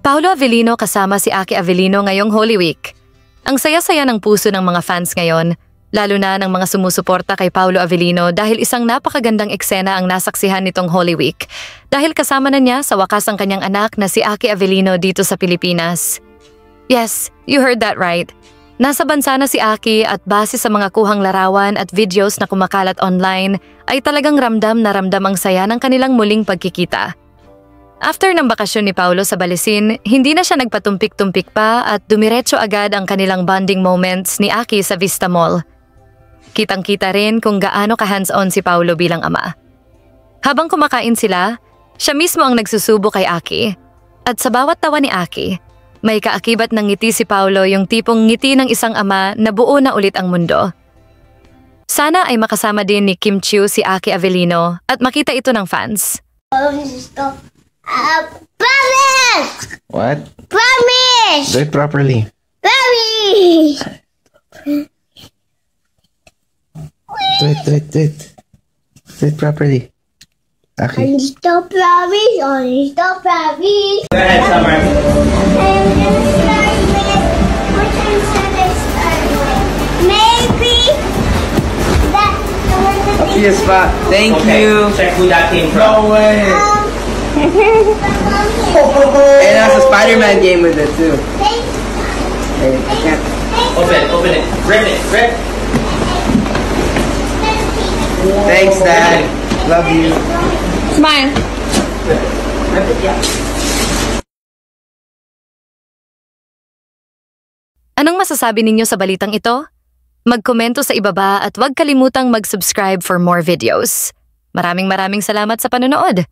Paolo Avellino kasama si Aki Avellino ngayong Holy Week. Ang saya-saya ng puso ng mga fans ngayon, lalo na ng mga sumusuporta kay Paolo Avellino dahil isang napakagandang eksena ang nasaksihan nitong Holy Week dahil kasama na niya sa wakas ang kanyang anak na si Aki Avellino dito sa Pilipinas. Yes, you heard that right. Nasa bansa na si Aki at base sa mga kuhang larawan at videos na kumakalat online ay talagang ramdam na ramdam ang saya ng kanilang muling pagkikita. After ng bakasyon ni Paolo sa Balesin, hindi na siya nagpatumpik-tumpik pa at dumiretso agad ang kanilang bonding moments ni Aki sa Vista Mall. Kitang-kita rin kung gaano ka-hands-on si Paolo bilang ama. Habang kumakain sila, siya mismo ang nagsusubo kay Aki. At sa bawat tawa ni Aki, may kaakibat ng ngiti si Paolo, yung tipong ngiti ng isang ama na buo na ulit ang mundo. Sana ay makasama din ni Kim Chiu si Aki Avellino at makita ito ng fans. Promise! What? Promise! Do it properly. Promise! Do it. Do it properly. Okay. Honest promise! Honest promise! Go ahead, Summer. I'm gonna start with... What time should I start with? Maybe... That... the one that Up to your spot. Thank you. Check who that came from. No way. It has a Spider-Man game with it too. Hey, I can't. Open it. Rip it. Thanks, Dad. Love you. Smile! Rip it, yeah. Anong masasabi ninyo sa balitang ito? Magkomento sa ibaba at huwag kalimutang mag-subscribe for more videos. Maraming salamat sa panonood!